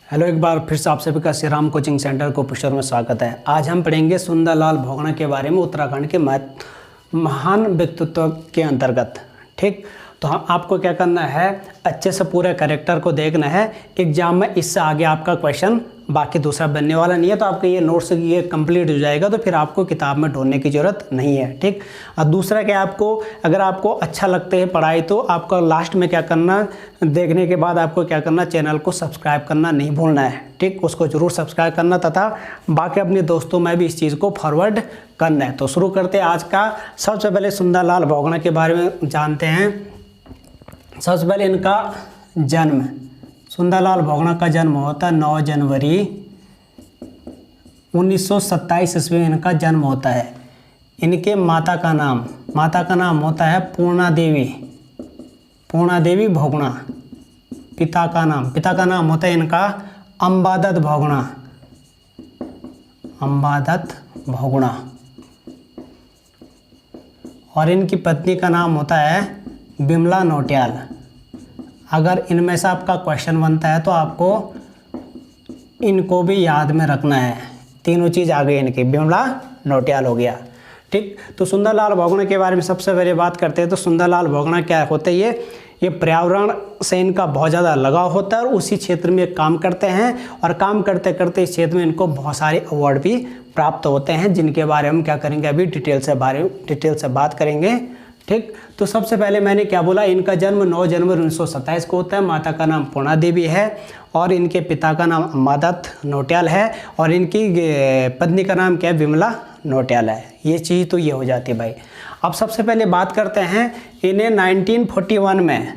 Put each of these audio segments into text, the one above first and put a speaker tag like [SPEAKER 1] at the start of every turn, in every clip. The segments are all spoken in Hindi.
[SPEAKER 1] हेलो, एक बार फिर से आप सभी का श्री राम कोचिंग सेंटर को पुष्कर में स्वागत है। आज हम पढ़ेंगे सुंदरलाल भोगना के बारे में, उत्तराखंड के महान व्यक्तित्व के अंतर्गत। ठीक, तो आपको क्या करना है, अच्छे से पूरे कैरेक्टर को देखना है। एग्जाम में इससे आगे आपका क्वेश्चन बाकी दूसरा बनने वाला नहीं है, तो आपका ये नोट्स ये कंप्लीट हो जाएगा, तो फिर आपको किताब में ढूंढने की ज़रूरत नहीं है। ठीक, और दूसरा क्या, आपको अगर आपको अच्छा लगता है पढ़ाई, तो आपका लास्ट में क्या करना, देखने के बाद आपको क्या करना, चैनल को सब्सक्राइब करना नहीं भूलना है। ठीक, उसको ज़रूर सब्सक्राइब करना तथा बाकी अपने दोस्तों में भी इस चीज़ को फॉरवर्ड करना है। तो शुरू करते हैं आज का। सबसे पहले सुंदरलाल भोगना के बारे में जानते हैं। सबसे पहले इनका जन्म, सुंदरलाल भोगना का जन्म होता है 9 जनवरी 1927 ईस्वी में इनका जन्म होता है। इनके माता का नाम होता है पूर्णा देवी भोगना। पिता का नाम होता है इनका अंबादत्त भोगना। और इनकी पत्नी का नाम होता है बिमला नौटियाल। अगर इनमें से आपका क्वेश्चन बनता है तो आपको इनको भी याद में रखना है। तीनों चीज़ आ गई इनकी, बिमला नौटियाल हो गया। ठीक, तो सुंदरलाल भोगना के बारे में सबसे पहले बात करते हैं। तो सुंदरलाल भोगना क्या होते हैं, ये पर्यावरण से इनका बहुत ज़्यादा लगाव होता है और उसी क्षेत्र में काम करते हैं, और काम करते करते इस क्षेत्र में इनको बहुत सारे अवार्ड भी प्राप्त होते हैं, जिनके बारे में क्या करेंगे, अभी डिटेल से बात करेंगे। ठीक, तो सबसे पहले मैंने क्या बोला, इनका जन्म 9 जनवरी 1927 को होता है। माता का नाम पूर्णा देवी है और इनके पिता का नाम अंबादत्त नौटियाल है, और इनकी पत्नी का नाम क्या है, बिमला नौटियाल है। ये चीज़ तो ये हो जाती है भाई। अब सबसे पहले बात करते हैं, इन्हें 1941 में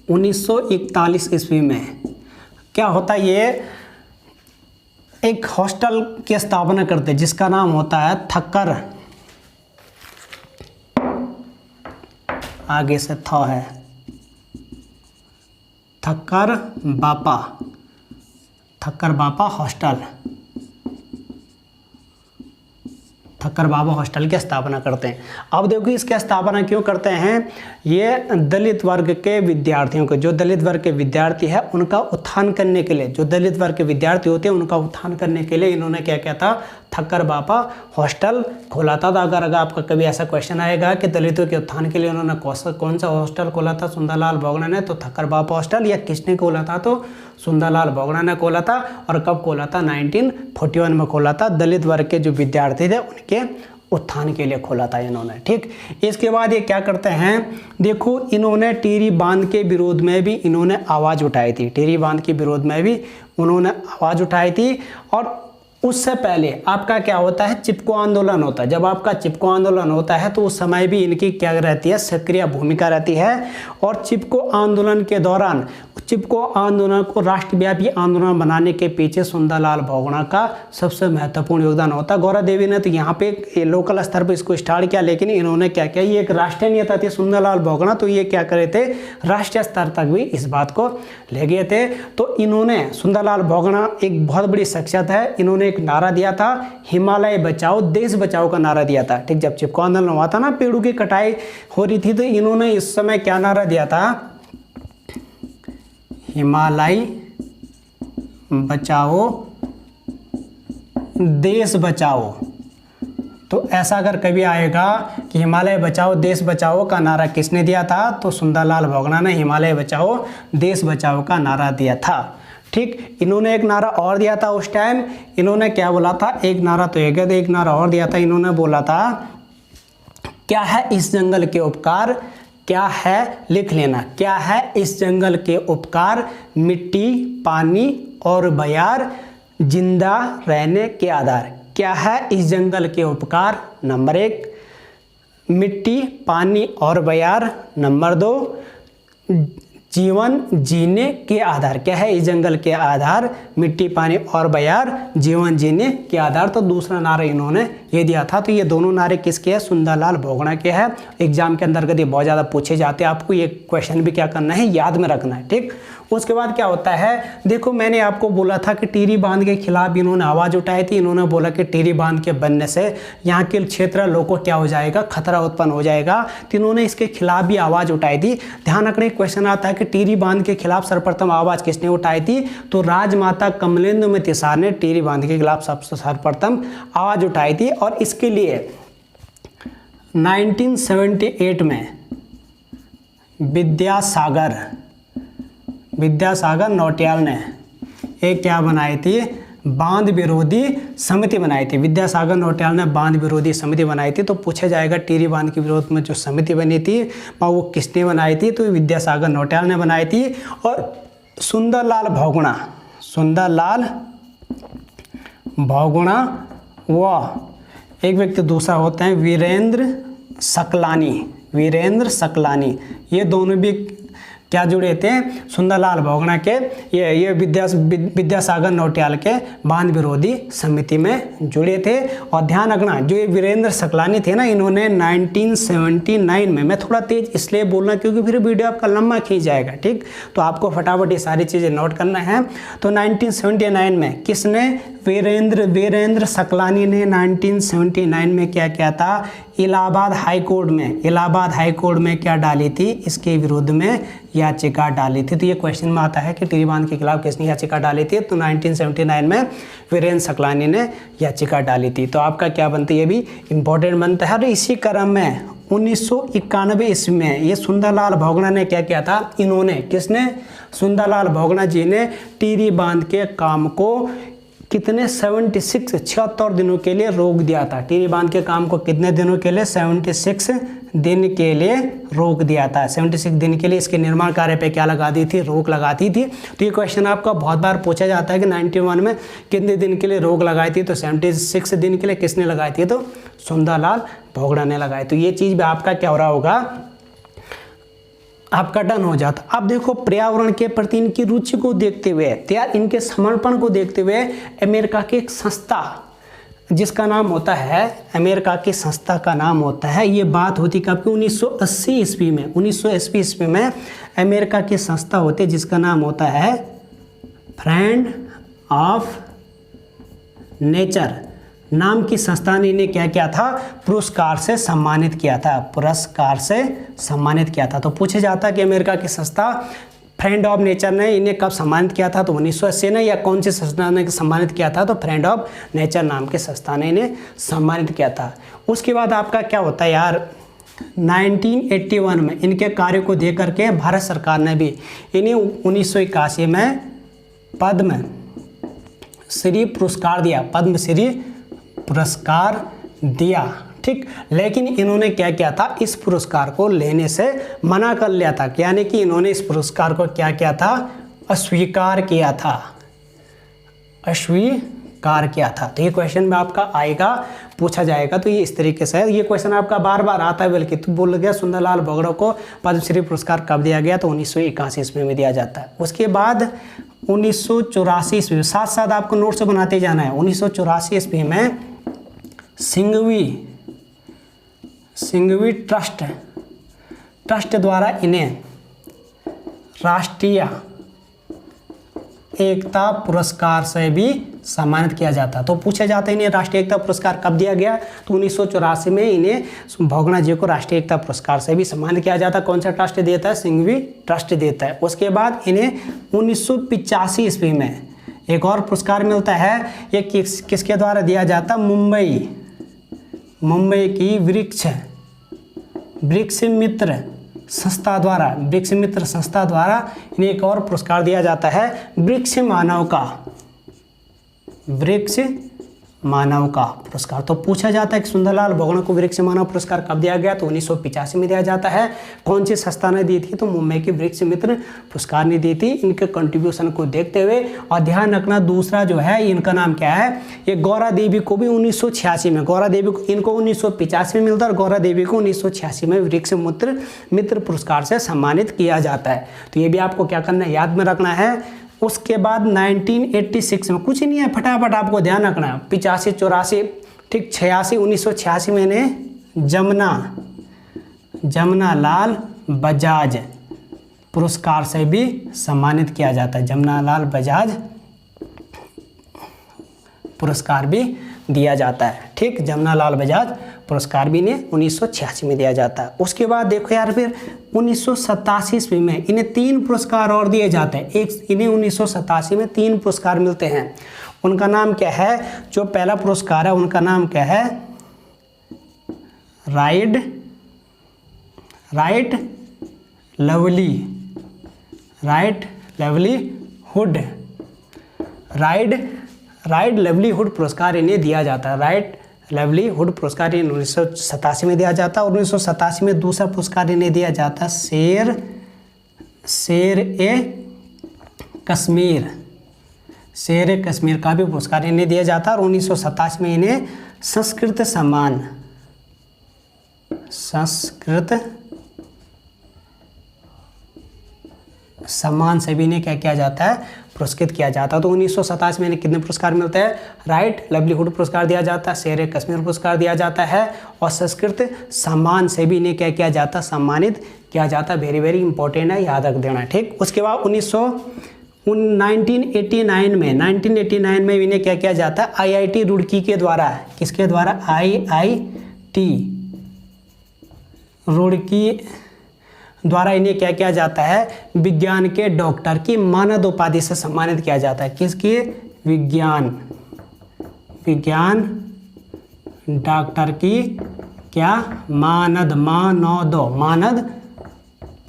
[SPEAKER 1] 1941 ईस्वी में क्या होता है, ये एक हॉस्टल की स्थापना करते हैं जिसका नाम होता है थक्कर, आगे से थ है, थक्कर बापा हॉस्टल की स्थापना करते हैं। अब देखो इसकी स्थापना क्यों करते हैं, ये दलित वर्ग के विद्यार्थियों को, जो दलित वर्ग के विद्यार्थी है उनका उत्थान करने के लिए, जो दलित वर्ग के विद्यार्थी होते हैं उनका उत्थान करने के लिए इन्होंने क्या किया था, थक्कर बापा हॉस्टल खोला था। तो अगर आपका कभी ऐसा क्वेश्चन आएगा कि दलितों के उत्थान के लिए उन्होंने कौन सा हॉस्टल खोला था सुंदरलाल भोगना ने, तो थक्कर बापा हॉस्टल, या किसने खोला था, तो सुंदरलाल भोगना ने खोला था। और कब खोला था, 1941 में खोला था। दलित वर्ग के जो विद्यार्थी थे उनके उत्थान के लिए खोला था इन्होंने। ठीक, इसके बाद ये क्या करते हैं, देखो इन्होंने टिहरी बांध के विरोध में भी इन्होंने आवाज़ उठाई थी। टिहरी बांध के विरोध में भी उन्होंने आवाज़ उठाई थी। और उससे पहले आपका क्या होता है, चिपको आंदोलन होता है। जब आपका चिपको आंदोलन होता है तो उस समय भी इनकी क्या रहती है, सक्रिय भूमिका रहती है। और चिपको आंदोलन के दौरान, चिपको आंदोलन को राष्ट्रव्यापी आंदोलन बनाने के पीछे सुंदरलाल भोगना का सबसे महत्वपूर्ण योगदान होता है। गौरा देवी ने तो यहाँ पे लोकल स्तर पर इसको स्टार्ट किया, लेकिन इन्होंने क्या किया, ये एक राष्ट्रीय नेता थे सुंदरलाल भोगना, तो ये क्या करे थे, राष्ट्रीय स्तर तक भी इस बात को ले गए थे। तो इन्होंने, सुंदरलाल भोगना एक बहुत बड़ी शख्सियत है। इन्होंने एक नारा दिया था, हिमालय बचाओ देश बचाओ का नारा दिया था। ठीक, जब चिपको आंदोलन हुआ था ना, पेड़ों की कटाई हो रही थी, तो इन्होंने इस समय क्या नारा दिया था, हिमालय बचाओ देश बचाओ। तो ऐसा अगर कभी आएगा कि हिमालय बचाओ देश बचाओ का नारा किसने दिया था, तो सुंदरलाल भोगना ने हिमालय बचाओ देश बचाओ का नारा दिया था। ठीक, इन्होंने एक नारा और दिया था उस टाइम। इन्होंने क्या बोला था, एक नारा तो एक नारा और दिया था। इन्होंने बोला था, क्या है इस जंगल के उपकार, क्या है, लिख लेना, क्या है इस जंगल के उपकार, मिट्टी पानी और बयार, जिंदा रहने के आधार। क्या है इस जंगल के उपकार, नंबर 1, मिट्टी पानी और बयार, नंबर 2, जीवन जीने के आधार। क्या है इस जंगल के आधार, मिट्टी पानी और बयार, जीवन जीने के आधार। तो दूसरा नारा इन्होंने ये दिया था। तो ये दोनों नारे किसके हैं, सुंदरलाल भोगना के हैं। एग्जाम के अंतर्गत ये बहुत ज़्यादा पूछे जाते हैं, आपको ये क्वेश्चन भी क्या करना है, याद में रखना है। ठीक, उसके बाद क्या होता है, देखो मैंने आपको बोला था कि टिहरी बांध के खिलाफ इन्होंने आवाज़ उठाई थी। इन्होंने बोला कि टिहरी बांध के बनने से यहाँ के क्षेत्र लोगों को क्या हो जाएगा, खतरा उत्पन्न हो जाएगा। तो इन्होंने इसके खिलाफ भी आवाज़ उठाई थी। ध्यान रखने क्वेश्चन आता है कि टिहरी बांध के खिलाफ सर्वप्रथम आवाज़ किसने उठाई थी, तो राजमाता कमलेंद्र तिसार ने टिहरी बांध के खिलाफ सर्वप्रथम आवाज़ उठाई थी। और इसके लिए 1978 में विद्यासागर नौटियाल ने एक क्या बनाई थी, बांध विरोधी समिति बनाई थी। विद्यासागर नौटियाल ने बांध विरोधी समिति बनाई थी। तो पूछा जाएगा टिहरी बांध के विरोध में जो समिति बनी थी वो किसने बनाई थी, तो विद्यासागर नौटियाल ने बनाई थी। और सुंदरलाल बहुगुणा व एक व्यक्ति दूसरा होते हैं वीरेंद्र सकलानी, ये दोनों भी क्या जुड़े थे, सुंदरलाल बहुगुणा के ये विद्यासागर नौटियाल के बांध विरोधी समिति में जुड़े थे। और ध्यान रखना जो ये वीरेंद्र सकलानी थे ना, इन्होंने 1979 में, मैं थोड़ा तेज इसलिए बोल रहा क्योंकि फिर वीडियो आपका लंबा खींच जाएगा, ठीक, तो आपको फटाफट ये सारी चीज़ें नोट करना है। तो 1979 में किसने, वीरेंद्र सकलानी ने 1979 में क्या किया था, इलाहाबाद हाई कोर्ट में क्या डाली थी, इसके विरुद्ध में याचिका डाली थी। तो ये क्वेश्चन में आता है कि टिहरी बांध के खिलाफ किसने याचिका डाली थी, तो 1979 में वीरेंद्र सकलानी ने याचिका डाली थी। तो आपका क्या बनता है, ये भी इंपॉर्टेंट बनता है। और इसी क्रम में 1991 ईस्वी में ये सुंदरलाल बहुगुणा ने क्या किया था, किसने, सुंदरलाल बहुगुणा जी ने टिहरी बांध के काम को कितने 76 दिनों के लिए रोक दिया था। टिहरी बांध के काम को कितने दिनों के लिए, 76 दिन के लिए रोक दिया था। 76 दिन के लिए इसके निर्माण कार्य पे क्या लगा दी थी, रोक लगा दी थी। तो ये क्वेश्चन आपका बहुत बार पूछा जाता है कि 91 में कितने दिन के लिए रोक लगाई थी, तो 76 दिन के लिए किसने लगाई थी, तो सुंदरलाल बहुगुणा ने लगाई। तो ये चीज़ भी आपका क्या हो रहा होगा, आपका डन हो जाता। अब देखो पर्यावरण के प्रति इनकी रुचि को देखते हुए, यार इनके समर्पण को देखते हुए अमेरिका की एक संस्था जिसका नाम होता है, अमेरिका की संस्था का नाम होता है, ये बात होती कब कि 1980 ईस्वी में अमेरिका की संस्था होती है जिसका नाम होता है फ्रेंड ऑफ नेचर नाम की संस्था ने इन्हें क्या किया था, पुरस्कार से सम्मानित किया था। तो पूछा जाता कि अमेरिका की संस्था फ्रेंड ऑफ नेचर ने इन्हें कब सम्मानित किया था, तो 1980 ने, या कौन सी संस्था ने सम्मानित किया था, तो फ्रेंड ऑफ नेचर नाम की संस्था ने इन्हें सम्मानित किया था। उसके बाद आपका क्या होता है यार, 1981 में इनके कार्य को देख करके भारत सरकार ने भी इन्हें 1981 में पद्म श्री पुरस्कार दिया, ठीक। लेकिन इन्होंने क्या किया था, इस पुरस्कार को लेने से मना कर लिया था, यानी कि इन्होंने इस पुरस्कार को क्या किया था, अस्वीकार किया था। तो ये क्वेश्चन में आपका आएगा, पूछा जाएगा। तो ये इस तरीके से है, ये क्वेश्चन आपका बार बार आता है, बल्कि तो बोल गया सुंदरलाल बहुगुणा को पद्मश्री पुरस्कार कब दिया गया, तो 1981 ईस्वी में दिया जाता है। उसके बाद 1984 ईस्वी, साथ साथ आपको नोट से बनाते जाना है। 1984 ईस्वी में सिंघवी ट्रस्ट द्वारा इन्हें राष्ट्रीय एकता पुरस्कार से भी सम्मानित किया जाता। तो पूछा जाता है इन्हें राष्ट्रीय एकता पुरस्कार कब दिया गया, तो 1984 में इन्हें बहुगुणा जी को राष्ट्रीय एकता पुरस्कार से भी सम्मानित किया जाता। कौन सा ट्रस्ट देता है, सिंघवी ट्रस्ट देता है। उसके बाद इन्हें 1985 ईस्वी में एक और पुरस्कार मिलता है, ये किसके द्वारा दिया जाता, मुंबई की वृक्ष मित्र संस्था द्वारा इन्हें एक और पुरस्कार दिया जाता है, वृक्ष मानव का पुरस्कार। तो पूछा जाता है कि सुंदरलाल बहुगुणा को वृक्ष मानव पुरस्कार कब दिया गया, तो 1985 में दिया जाता है। कौन सी संस्था ने दी थी, तो मुंबई की वृक्ष मित्र पुरस्कार ने दी थी, इनके कंट्रीब्यूशन को देखते हुए। और ध्यान रखना दूसरा जो है इनका नाम क्या है, ये गौरा देवी को भी 1986 में, गौरा देवी को इनको 1985 में मिलता है और गौरा देवी को 1986 में वृक्ष मित्र पुरस्कार से सम्मानित किया जाता है। तो ये भी आपको क्या करना है, याद में रखना है। उसके बाद 1986 में कुछ नहीं है, फटाफट आपको ध्यान रखना है, 85, 84, ठीक, 86, 1986 में इन्हें जमुना लाल बजाज पुरस्कार से भी सम्मानित किया जाता है। जमुना लाल बजाज पुरस्कार भी दिया जाता है। ठीक, जमनालाल बजाज पुरस्कार भी इन्हें 1986 में दिया जाता है। उसके बाद देखो यार फिर 1987 ईस्वी में इन्हें 3 पुरस्कार और दिए जाते हैं। एक इन्हें 1987 में 3 पुरस्कार मिलते हैं। उनका नाम क्या है? जो पहला पुरस्कार है उनका नाम क्या है? राइट लाइवलीहुड पुरस्कार इन्हें दिया जाता है। राइट लाइवलीहुड पुरस्कार इन्हें 1987 में दिया जाता है। और 1987 में दूसरा पुरस्कार इन्हें दिया जाता है शेर ए कश्मीर का भी पुरस्कार इन्हें दिया जाता है। और 1987 में इन्हें संस्कृत सम्मान से भी इन्हें क्या किया जाता है? पुरस्कृत किया जाता है। तो 1987 में इन्हें कितने पुरस्कार मिलते हैं? राइट लाइवलीहुड पुरस्कार दिया जाता है, शेर ए कश्मीर पुरस्कार दिया जाता है और संस्कृत सम्मान से भी इन्हें क्या किया जाता है? सम्मानित किया जाता है। वेरी वेरी इंपॉर्टेंट है, याद रख देना। ठीक, उसके बाद 1989 में इन्हें क्या किया जाता है? IIT रुड़की के द्वारा, किसके द्वारा? IIT रुड़की द्वारा इन्हें क्या किया जाता है? विज्ञान के डॉक्टर की मानद उपाधि से सम्मानित किया जाता है। किसकी? विज्ञान डॉक्टर की क्या? मानद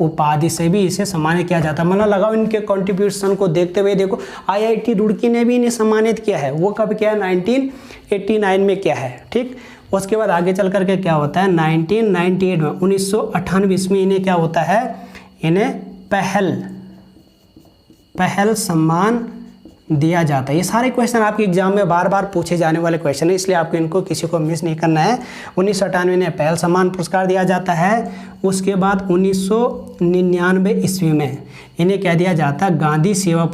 [SPEAKER 1] उपाधि से भी इसे सम्मानित किया जाता है। मतलब लगाओ इनके कंट्रीब्यूशन को देखते हुए देखो, IIT रुड़की ने भी इन्हें सम्मानित किया है। वो कब किया है? 1989 में किया है। ठीक, उसके बाद आगे चल करके क्या होता है? 1998 में 1998 में इन्हें क्या होता है? इन्हें पहल सम्मान दिया जाता है। ये सारे क्वेश्चन आपके एग्जाम में बार बार पूछे जाने वाले क्वेश्चन है, इसलिए आपको इनको किसी को मिस नहीं करना है। 1998 में पहल सम्मान पुरस्कार दिया जाता है। उसके बाद 1999 ईस्वी में इन्हें क्या दिया जाता है? गांधी सेवा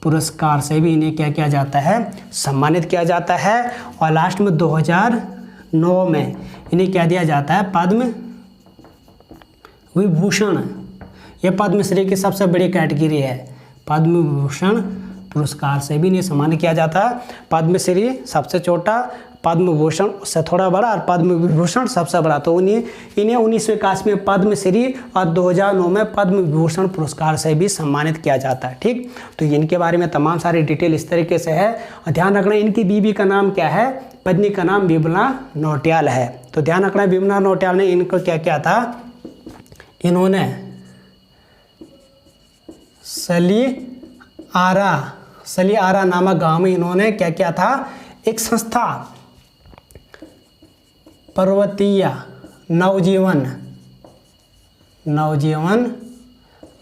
[SPEAKER 1] पुरस्कार से भी इन्हें क्या किया जाता है? सम्मानित किया जाता है। और लास्ट में 2009 में इन्हें क्या दिया जाता है? पद्म विभूषण। ये पद्मश्री की सबसे बड़ी कैटेगरी है। पद्म विभूषण पुरस्कार से भी इन्हें सम्मानित किया जाता है। पद्मश्री सबसे छोटा, पद्म भूषण उससे थोड़ा बड़ा और पद्म विभूषण सबसे बड़ा। तो इन्हें 1981 में पद्मश्री और 2009 में पद्म विभूषण पुरस्कार से भी सम्मानित किया जाता है। ठीक, तो इनके बारे में तमाम सारी डिटेल इस तरीके से है। और ध्यान रखना, इनकी बीवी का नाम क्या है? पत्नी का नाम बिमला नौटियाल है। तो ध्यान रखना, बिमला नौटियाल ने इनको क्या किया था? इन्होंने सलियारा नामक गांव में इन्होंने क्या किया था? एक संस्था पर्वतीय नवजीवन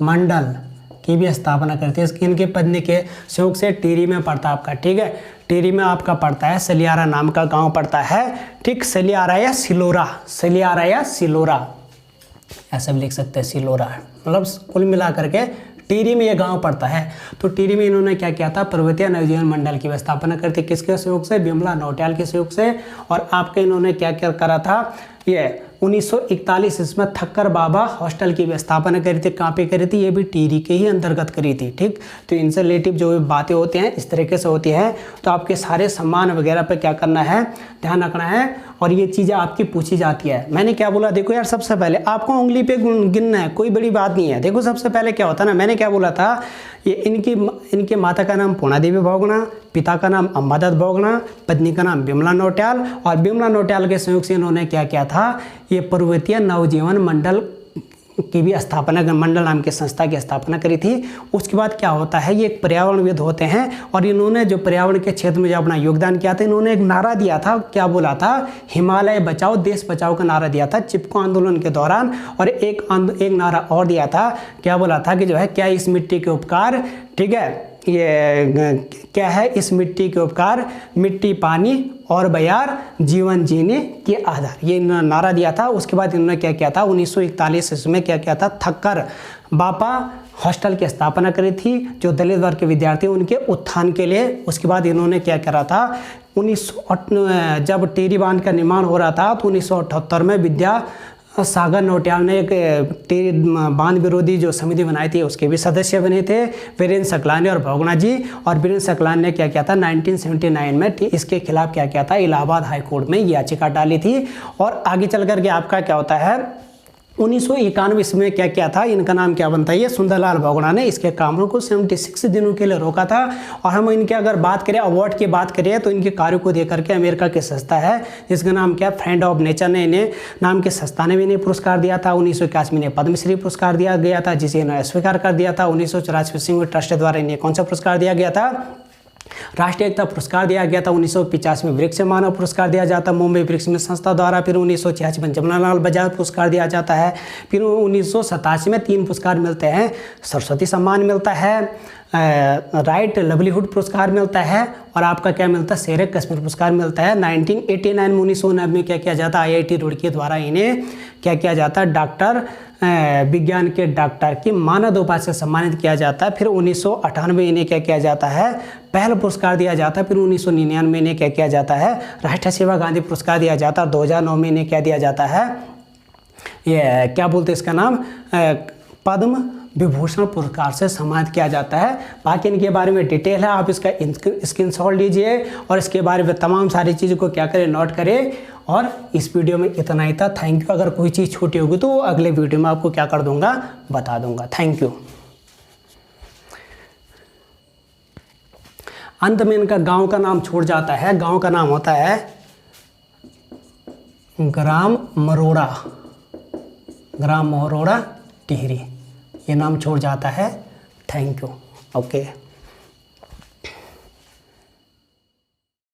[SPEAKER 1] मंडल की भी स्थापना करती है। इनके पत्नी के सहयोग से टिहरी में पड़ता है आपका। ठीक है, टिहरी में आपका पड़ता है, सलियारा नाम का गांव पड़ता है। ठीक, सलियारा या सिलोरा ऐसा भी लिख सकते हैं, सिलोरा। मतलब कुल मिला करके टिहरी में ये गांव पड़ता है। तो टिहरी में इन्होंने क्या किया था? पर्वतीय नवजीवन मंडल की स्थापना करती, किसके सहयोग से? बिमला नौटियाल के सहयोग से। और आपके इन्होंने क्या क्या करा था? ये 1941 इसमें थक्कर बाबा हॉस्टल की भी स्थापना करी थी। कहाँ पे करी थी? ये भी टिहरी के ही अंतर्गत करी थी। ठीक, तो इनसे रिलेटिव जो बातें होती हैं इस तरीके से होती हैं। तो आपके सारे सम्मान वगैरह पे क्या करना है? ध्यान रखना है। और ये चीज़ें आपकी पूछी जाती है। मैंने क्या बोला? देखो यार, सबसे पहले आपको उंगली पे गिनना है, कोई बड़ी बात नहीं है। देखो सबसे पहले क्या होता है ना, मैंने क्या बोला था? ये इनके माता का नाम पूर्णा देवी भोगना, पिता का नाम अम्बादत्त भोगना, पत्नी का नाम बिमला नौटियाल। और बिमला नौटियाल के सहयोग से इन्होंने क्या किया था? ये पर्वतीय नवजीवन मंडल की भी स्थापना, मंडल नाम की संस्था की स्थापना करी थी। उसके बाद क्या होता है? ये एक पर्यावरणविद होते हैं और इन्होंने जो पर्यावरण के क्षेत्र में जो अपना योगदान किया था, इन्होंने एक नारा दिया था। क्या बोला था? हिमालय बचाओ, देश बचाओ का नारा दिया था चिपको आंदोलन के दौरान। और एक नारा और दिया था। क्या बोला था? कि जो है, क्या इस मिट्टी के उपकार, ठीक है, ये क्या है? इस मिट्टी के उपकार, मिट्टी पानी और बयार जीवन जीने के आधार, ये नारा दिया था। उसके बाद इन्होंने क्या किया था? 1941 में क्या किया था? थक्कर बाबा हॉस्टल की स्थापना करी थी, जो दलित वर्ग के विद्यार्थी उनके उत्थान के लिए। उसके बाद इन्होंने क्या करा था? जब टिहरी बांध का निर्माण हो रहा था तो 1978 में सागर नौटियाल ने एक बांध विरोधी जो समिति बनाई थी उसके भी सदस्य बने थे, वीरेंद्र सकलानी और भोगना जी। और वीरेंद्र सकलानी ने क्या किया था 1979 में इसके खिलाफ क्या किया था, इलाहाबाद हाई कोर्ट में याचिका डाली थी। और आगे चल करके आपका क्या होता है 1991 में क्या किया था, इनका नाम क्या बनता है, ये सुंदरलाल भोगना ने इसके कामों को 76 दिनों के लिए रोका था। और हम इनके अगर बात करें अवार्ड की बात करें तो इनके कार्यों को देख करके अमेरिका की संस्था है जिसका नाम क्या, फ्रेंड ऑफ नेचर ने इन्हें नाम की संस्था ने भी इन्हें पुरस्कार दिया था। 1981 में इन्हें पद्मश्री पुरस्कार दिया गया था जिसे इन्होंने स्वीकार कर दिया था। 1984 में ट्रस्ट द्वारा इन्हें कौन सा पुरस्कार दिया गया था, राष्ट्रीय एकता पुरस्कार दिया गया था। 1985 में वृक्ष मानव पुरस्कार दिया जाता है मुंबई वृक्ष संस्था द्वारा। फिर 1986 में जमनालाल बजाज पुरस्कार दिया जाता है। फिर 1987 में 3 पुरस्कार मिलते हैं, सरस्वती सम्मान मिलता है, राइट लवलीहुड पुरस्कार मिलता है और आपका क्या मिलता है, शेर कश्मीर पुरस्कार मिलता है। 1989 में 1990 में क्या किया जाता है, IIT रुड़की द्वारा इन्हें क्या किया जाता है, डॉक्टर विज्ञान के डॉक्टर की मानद उपाधि से सम्मानित किया जाता है। फिर 1998 में इन्हें क्या किया जाता है, पहला पुरस्कार दिया जाता है। फिर 1999 में इन्हें क्या किया जाता है, राष्ट्रीय सेवा गांधी पुरस्कार दिया जाता है। 2009 में इन्हें क्या दिया जाता है, ये क्या बोलते हैं इसका नाम, पद्म विभूषण पुरस्कार से सम्मानित किया जाता है। बाकी इनके बारे में डिटेल है, आप इसका स्क्रीनशॉट लीजिए और इसके बारे में तमाम सारी चीज़ों को क्या करें, नोट करें। और इस वीडियो में इतना ही था। Thank you. अगर कोई चीज़ छूटी होगी तो अगले वीडियो में आपको क्या कर दूंगा, बता दूंगा। Thank you. अंत में इनका गांव का नाम छूट जाता है, गांव का नाम होता है ग्राम मरोड़ा, ग्राम मरोड़ा टिहरी, ये नाम छोड़ जाता है। Thank you. ओके।